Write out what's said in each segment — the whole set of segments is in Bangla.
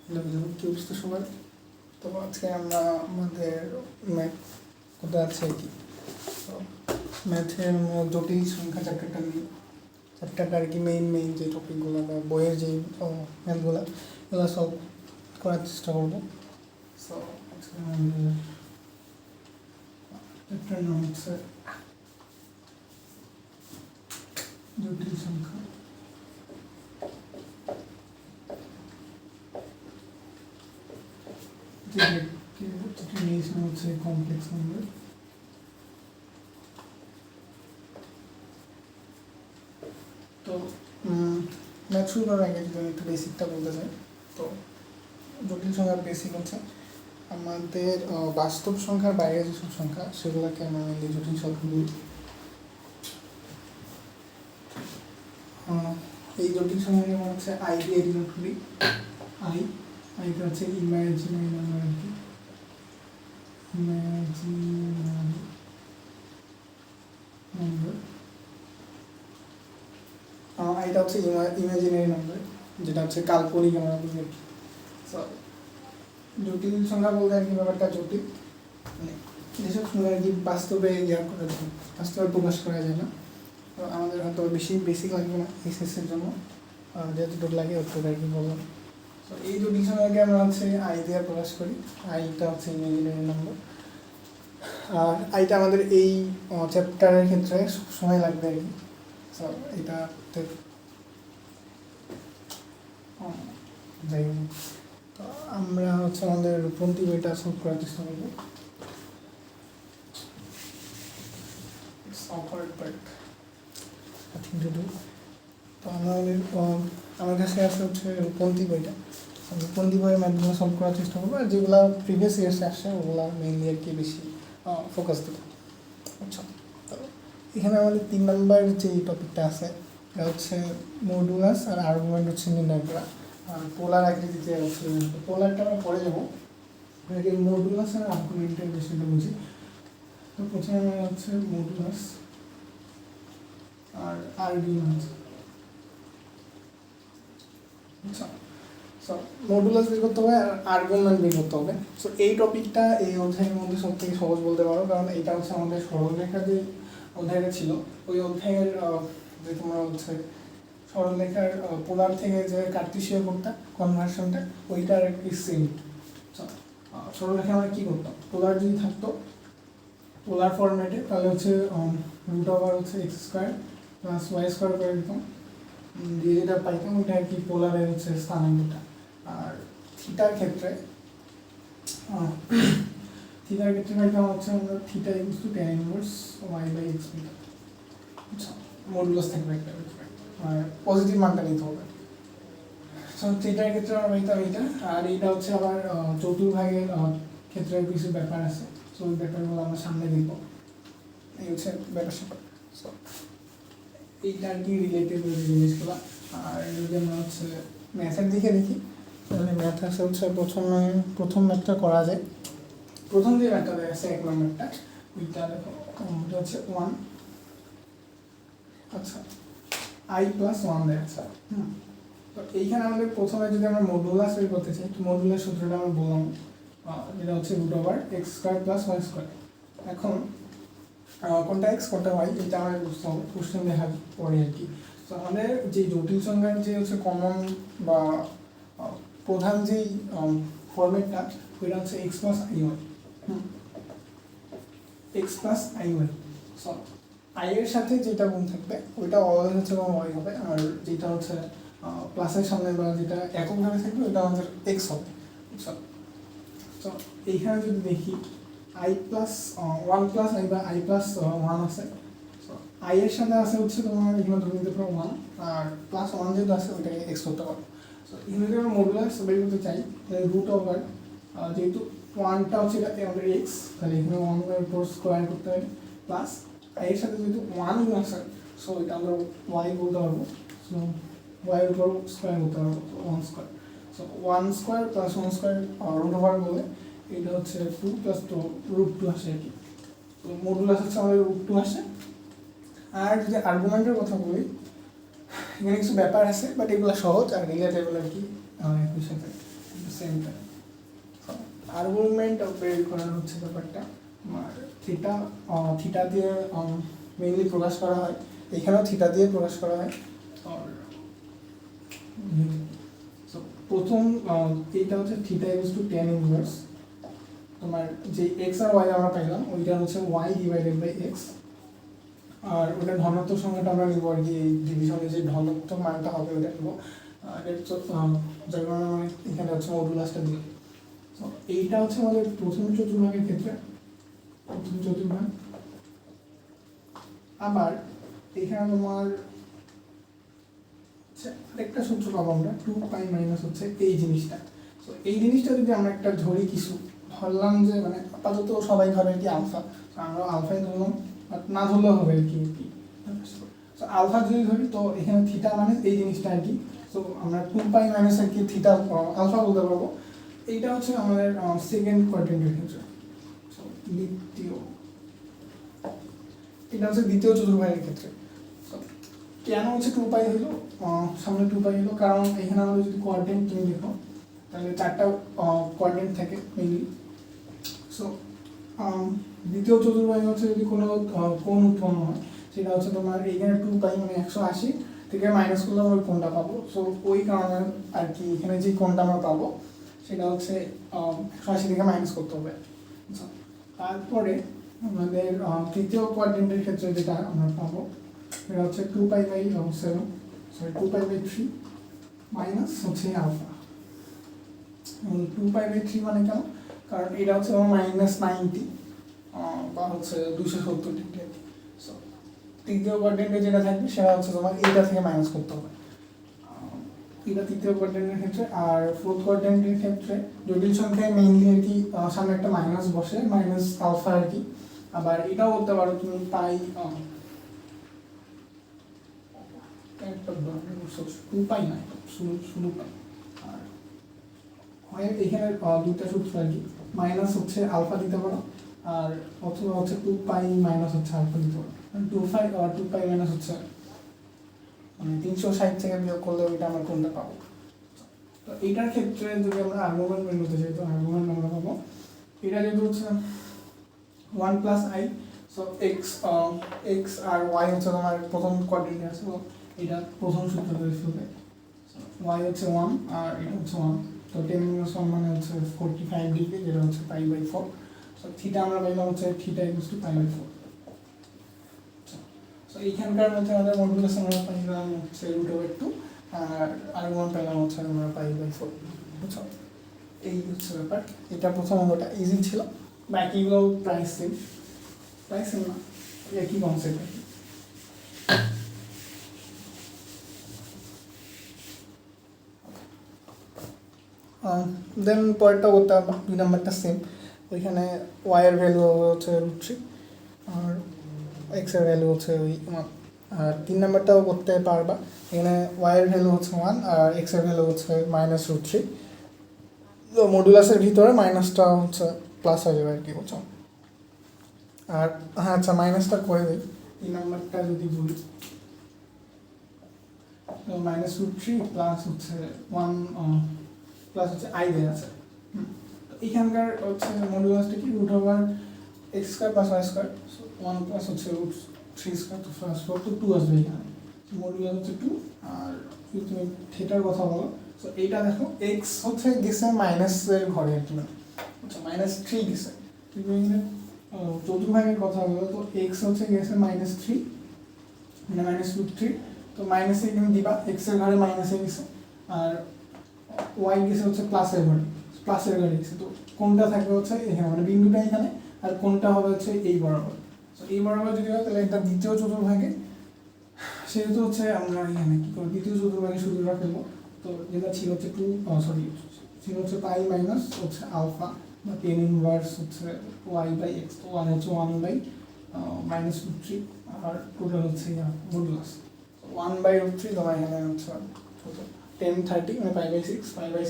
কি অবস্থা সবার? তো আজকে আমরা আমাদের ম্যাথ কোথায় আছে কি ম্যাথের জটিল সংখ্যা চ্যাপ্টারটা নিয়ে চ্যাপ্টারটা আর কি মেইন যে টপিকগুলো বা বইয়ের যে ম্যাথগুলো এগুলো সলভ করার চেষ্টা করবো। সো আজকে আমাদের চ্যাপ্টার নাম হচ্ছে জটিল সংখ্যা। হচ্ছে কমপ্লেক্স নাম্বার। তো ম্যাথ শুরু করার আগে যদি আমি একটু বেসিকটা বলতে চাই, তো জটিল সংখ্যার বেসিক হচ্ছে আমাদের বাস্তব সংখ্যার বাইরে যেসব সংখ্যা সেগুলোকে আমরা মেনলি জটিল সংখ্যা বলি। এই জটিল সংখ্যাকে আমরা হচ্ছে আই দিয়ে ডিনোট করি। আইটা হচ্ছে ইমাজিনারি নাম্বার আর কি, ইমাজিনারি নাম্বার। এটা হচ্ছে ইমাজিনারি নাম্বার, যেটা হচ্ছে কাল্পনিক আমরা বুঝি। জটিল সংখ্যা বলতে আর কি ব্যাপারটা জটিল, মানে যেসব সংখ্যা আর কি বাস্তবে বাস্তবে প্রকাশ করা যায় না। তো আমাদের হয়তো বেশি লাগবে না এসএসের জন্য, যেটুকু লাগে অতটুকু আর কি বললাম। তো এই জটিল সংখ্যাকে আমরা হচ্ছে আই দিয়ে প্রকাশ করি। আইটা হচ্ছে ইমাজিনারি নাম্বার, আর আইটা আমাদের এই চ্যাপ্টারের ক্ষেত্রে সময় লাগবে আর কি। তো এটা যাই হোক, তো আমরা হচ্ছে আমাদের রূপন্তি বইটা সলভ করার চেষ্টা করবো। তো আমার কাছে আছে হচ্ছে রূপন্তি বইটা। রূপন্তি বইয়ের ম্যাথগুলো সলভ করার চেষ্টা করবো, আর যেগুলো প্রিভিয়াস ইয়ার্সে আসে ওগুলো মেইনলি আর কি বেশি ফোকাস দেবো। আচ্ছা, তো এখানে আমাদের 3 নম্বর যে টপিকটা আছে এটা হচ্ছে মডুলাস আর আর্গুমেন্ট হচ্ছে নির্ণয় করা। আর পোলার আকৃতিতে হচ্ছে, পোলারটা আমরা পরে যাবো, মডুলাস আর আর্গুমেন্টের বিষয়টা বুঝি। তো প্রথমে হচ্ছে মডুলাস আর আর্গুমেন্ট। আচ্ছা, সো মডুলাস বের করতে হবে আর আর্গুমেন্ট বের করতে হবে। সো এই টপিকটা এই অধ্যায়ের মধ্যে সব থেকে সহজ বলতে পারো, কারণ এটা হচ্ছে আমাদের সরলরেখা যে অধ্যায়টা ছিল ওই অধ্যায়ের যে তোমরা হচ্ছে সরলরেখার পোলার থেকে যে কার্টেসীয় করতে কনভার্সনটা ওইটার একটি সেম। সরলরেখা আমরা কী করতাম, পোলার যদি থাকতো পোলার ফরম্যাটে তাহলে হচ্ছে রুট ওভার হচ্ছে x square plus y square করে দিতাম, দিয়ে যেটা পাইতাম ওইটা আর কি পোলারের হচ্ছে স্থানাঙ্কটা। আর থিটার ক্ষেত্রে পাইতাম হচ্ছে আমরা theta equals to tan inverse y by x পাইতাম। আচ্ছা, মডুলাস থাকবে একটা, আর পজিটিভ মানটা নিতে হবে। সো থিটার ক্ষেত্রে আমরা পাইতাম এইটা, আর এইটা হচ্ছে আবার চতুর্ভাগের ক্ষেত্রে কিছু ব্যাপার আছে। সো ওই ব্যাপারগুলো আমরা সামনে দেখব। এই হচ্ছে ব্যাপার স্যাপার। সো এইটা আর কি রিলেটেড ওই জিনিসগুলো। আর যদি আমরা হচ্ছে ম্যাথের দিকে দেখি, তাহলে ম্যাথ আছে হচ্ছে প্রথম ম্যাথটা করা যায়। প্রথম যে ম্যাথটা দেওয়া আছে 1 নম্বরটা, ওইটা দেখো, ওটা হচ্ছে 1। আচ্ছা, i প্লাস 1 দেওয়া আছে। তো এইখানে আমাদের প্রথমে যদি আমরা মডুলাস বের করতে চাই, তো মডুলাস সূত্রটা আমরা বললাম, যেটা হচ্ছে root over x square plus y square. এখন কোনটা এক্স কোনটা ওয়াই এটা আমাদের বুঝতে হবে, কোশ্চেন দেখার পরে আর কি। তো আমাদের যে জটিল সংখ্যার যে হচ্ছে কমন বা প্রধান যেই ফরম্যাটটা ওইটা হচ্ছে x plus i y. X plus i y. So i এর সাথে যেটা গুণ থাকবে ওইটা অলওয়েজ হচ্ছে ওয়াই হবে, আর যেটা হচ্ছে প্লাসের সামনে বা যেটা এককভাবে থাকবে ওটা আমাদের এক্স হবে। তো এইখানে যদি দেখি আই প্লাস 1 প্লাস আই বা আই প্লাস 1 আছে। সো আই এর সাথে আছে হচ্ছে তোমার এখানে ধরে নিতে পারো 1, আর প্লাস 1 যেহেতু আছে ওইটাকে এক্স করতে পারো। সো এখানে যদি আমরা মডুলাস বের করতে চাই তাহলে রুট ওভার, যেহেতু 1টা হচ্ছে এটা আমাদের এক্স, তাহলে এখানে 1 এর উপর স্কোয়ার করতে হবে, প্লাস আই এর সাথে যেহেতু 1 গুণ আছে সো এটা আমরা ওয়াই বলতে পারবো। সো ওয়াই এর উপর স্কোয়ার করতে পারবো, 1 square. So 1 square plus 1 square root over বলে এটা হচ্ছে 2 প্লাস 2 রুট 2 আসে আর কি। তো মডুলাস হচ্ছে আমাদের রুট 2 আসে। আর যদি আর্গুমেন্টের কথা বলি, এখানে কিছু ব্যাপার আছে বাট এগুলো সহজ আর রিলেটেবল আর কি একই সাথে। সেম টাইম আর্গুমেন্ট বের করার হচ্ছে ব্যাপারটা থিটা থিটা দিয়ে মেইনলি প্রকাশ করা হয়, এখানেও থিটা দিয়ে প্রকাশ করা হয়। আর প্রথম এইটা হচ্ছে theta equals to tan inverse তোমার যে এক্স আর ওয়াই আমরা পাইলাম ওইটা হচ্ছে ওয়াই ডিভাইডেড বাই এক্স, আর ওটা ধনাত্মক সংখ্যাটা আমরা নিব আর কি, এই ডিভিশনে যে ধনাত্মক মানটা হবে ওটা নিব। আর যার কারণে আমরা এখানে হচ্ছে মডুলাসটা দিই। তো এইটা হচ্ছে আমাদের প্রথম চতুর্ভাগের ক্ষেত্রে প্রথম চতুর্ভাগ। আবার এখানে তোমার আরেকটা সূত্র পাবো আমরা 2 পাই মাইনাস হচ্ছে এই জিনিসটা। তো এই জিনিসটা যদি আমরা একটা ধরি কিছু ধরলাম যে মানে আপাতত সবাই ধরে কি আলফা, আমরা আলফাই ধরলাম, বাট না ধরলেও হবে আর কি। তো আলফা যদি ধরি তো এখানে থিটা মানে এই জিনিসটা আর কি। তো আমরা 2 পাই মাইনাস আর কি থিটা আলফা বলতে পারবো। এইটা হচ্ছে আমাদের সেকেন্ড কোয়াড্রেন্টের ক্ষেত্রে। এটা হচ্ছে দ্বিতীয় চতুর্ভাগের ক্ষেত্রে। কেন হচ্ছে 2 পাই হলো, সামনে 2 পাই হলো কারণ এখানে আমাদের যদি কোয়াড্রেন্ট তুমি দেখো তাহলে 4টা কোয়াড্রেন্ট থাকে মেইনলি। সো দ্বিতীয় চতুর্ভাগে হচ্ছে যদি কোনো কোণ উৎপন্ন হয় সেটা হচ্ছে তোমার এইখানে 2 পাই মানে 180 থেকে মাইনাস করলে আমরা কোণটা পাবো। সো ওই কারণে আর কি এখানে যে কোণটা আমরা পাবো সেটা হচ্ছে 180 থেকে মাইনাস করতে হবে। তারপরে আমাদের তৃতীয় কোয়াড্রেন্টের ক্ষেত্রে যেটা আমরা পাবো এটা হচ্ছে 2 pi by 7 sorry 2 pi by 3 minus হচ্ছে আলফা। 2 পাই বাই 3 মানে কেন, কারণ এটা হচ্ছে -90 বা হচ্ছে 270 ডিগ্রি। সো তৃতীয় কোয়াড্রেন্টে যেটা থাকবে সেটা হচ্ছে তোমার এইটা থেকে মাইনাস করতে হবে, এটা তৃতীয় কোয়াড্রেন্টের ক্ষেত্রে। আর ফোর্থ কোয়াড্রেন্টের ক্ষেত্রে জটিল সংখ্যায় মেইনলি আর কি সামনে একটা মাইনাস বসে, মাইনাস আলফা আর কি। আবার এটাও করতে পারো তুমি পাই 2 পাই না শুধু পাই। আর হয় এখানে দুইটা সূত্র আর কি, মাইনাস হচ্ছে আলফা দিতে পারো আর অথবা হচ্ছে 2 পাই মাইনাস হচ্ছে আলফা দিতে পারো। 2 পাই মাইনাস হচ্ছে মানে 360 থেকে বিয়োগ করলে ওইটা আমরা কোনটা পাবো। তো এইটার ক্ষেত্রে যদি আমরা আর্গুমেন্ট বের করতে চাই তো আর্গুমেন্ট আমরা পাবো এটা যেহেতু হচ্ছে 1 প্লাস আই। সো এক্স আর ওয়াই হচ্ছে তোমার প্রথম কোয়াড্রেন্টে আছে, তো এটা প্রথম সূত্র ধরে ফেলবে। ওয়াই হচ্ছে 1 আর এটা হচ্ছে 1, তো 10 minus 1 মানে হচ্ছে 45 ডিগ্রি, যেটা হচ্ছে পাই বাই 4। সো থিটা আমরা পাইলাম হচ্ছে theta equals to pi by 4। So এইখানকার মধ্যে আমাদের মডুলাস আমরা পাইলাম হচ্ছে √2 আর আর্গুমেন্ট পাইলাম হচ্ছে আমরা পাই বাই 4। বুঝছো, এই হচ্ছে ব্যাপার। এটা প্রথম অঙ্কটা ইজি ছিল, বাকিগুলো প্রায় সেম না, একই কনসেপ্ট। দেন পরেরটা করতে পারবা, 2 নাম্বারটা সেম। ওইখানে ওয়াইয়ের ভ্যালু হচ্ছে √3 আর এক্সের ভ্যালু হচ্ছে ওই 1। আর 3 নাম্বারটাও করতে পারবা, এখানে ওয়াইয়ের ভ্যালু হচ্ছে 1 আর এক্সের ভ্যালু হচ্ছে -√3। তো মডুলাসের ভিতরে মাইনাসটা হচ্ছে প্লাস হয়ে যাবে আর কি, বুঝছো। আর হ্যাঁ আচ্ছা মাইনাসটা করে দিই, 3 নাম্বারটা যদি বলি -√3 প্লাস হচ্ছে 1 প্লাস হচ্ছে আই দেওয়া আছে। তো এইখানকার হচ্ছে মডুলাসটা কি √x² প্লাস y², 1 প্লাস হচ্ছে √3² তো প্লাস 4 তো 2 আসবে এখানে। মডুলাস হচ্ছে 2। আর যদি তুমি থিটার কথা বলো তো এইটা দেখো x হচ্ছে গেছে মাইনাসের ঘরে আর কি, আচ্ছা -3 গেছে। কিন্তু এখানে চতুর্ভাগের কথা বলো তো x হচ্ছে গেছে -3 মানে -√3, তো মাইনাসে এখানে দিবা, x এর ঘরে মাইনাসে গেছে আর ওয়াই গেছে হচ্ছে প্লাসের ঘরে গেছে। তো কোনটা থাকবে হচ্ছে এখানে মানে বিন্দুটা এখানে, আর কোনটা হবে হচ্ছে এই বরাবর। তো এই বরাবর যদি হয় তাহলে এটা দ্বিতীয় চতুর্ভাগে, সেহেতু হচ্ছে আমরা এখানে কি করবো দ্বিতীয় চতুর্ভাগে সূত্রটা ফেলবো। তো যেটা ছিল হচ্ছে ছিল হচ্ছে পাই মাইনাস হচ্ছে আলফা বা tan ইনভার্স হচ্ছে ওয়াই বাই এক্স। তো ওয়াই হচ্ছে 1 বাই -√3 আর টোটাল হচ্ছে মডুলাস 1/√3। তোমার এখানে হচ্ছে 1030 মানে পাই বাই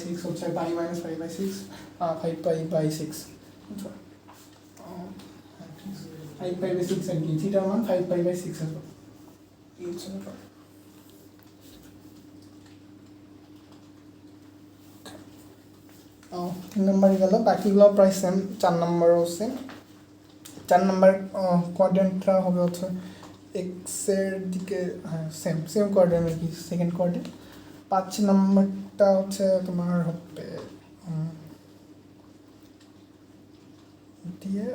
6 হচ্ছে pi minus pi by 6 5 pi by 6। আচ্ছা 5 পাই বাই 6 আর কি থিটা মান 5 পাই বাই 6 আসবে। এই হচ্ছে ব্যাপার। তিন নাম্বারে গেল, বাকিগুলো প্রায় সেম। 4 নাম্বারও সেম। 4 নাম্বার কোয়াড্রেন্টটা হবে হচ্ছে এক্সের দিকে, হ্যাঁ সেম সেম কোয়াড্রেন্ট আর কি, সেকেন্ড কোয়াড্রেন্ট। 5 নাম্বারটা হচ্ছে তোমার হবে দিয়ে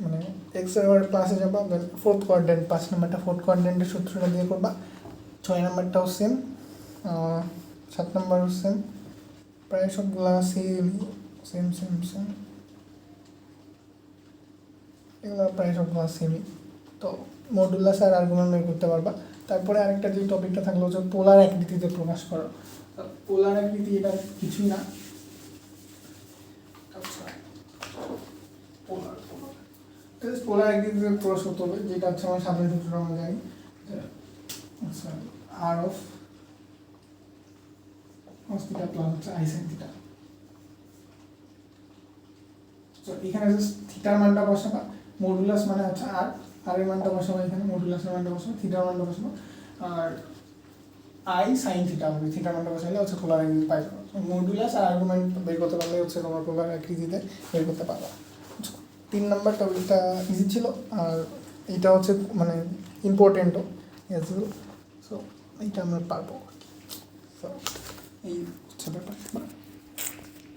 মানে এক্সের ক্লাসে যাবা, দেন ফোর্থ কোয়াড্রেন্ট, 5 নাম্বারটা ফোর্থ কোয়াড্রেন্টের সূত্রটা দিয়ে করবা। 6 নাম্বারটাও সেম, 7 নাম্বারও সেম, প্রায় সবগুলা সেম সেম সেম সেম, এগুলো প্রায় সবগুলো সেমই। তো মডুলাস আর আর্গুমেন্ট বের করতে পারবা। তারপরে আরেকটা যে টপিকটা থাকলো হচ্ছে পোলার আকৃতিতে প্রকাশ করো। পোলার আকৃতি এটা কিছুই না, পোলার আকৃতিতে প্রকাশ করতে হবে, যেটা হচ্ছে আমার সাধারণ সূত্র আমরা জানি, আচ্ছা আর অফ cos থিটা প্লাস হচ্ছে আই সাইন থিটা। তো এখানে জাস্ট থিটার মানটা বসাবা, মডুলাস মানে হচ্ছে আর, আর এর মানটা বসাবো এখানে, মডুলাসের মানটা বসাবো, থিটার মানটা বসাবো, আর আই সাইন থিটা হবে, থিটার মানটা বসাইলে হচ্ছে পোলার আকৃতি পাই যাবে। মডুলাস আর আর্গুমেন্ট বের করতে পারলে হচ্ছে তোমার পোলার আকৃতিতে বের করতে পারবা। 3 নাম্বার টপিকটা ইজি ছিল, আর এটা হচ্ছে মানে ইম্পর্টেন্টও এজ ওয়েল। সো এইটা আমরা পারবো। সো এই হচ্ছে ব্যাপার।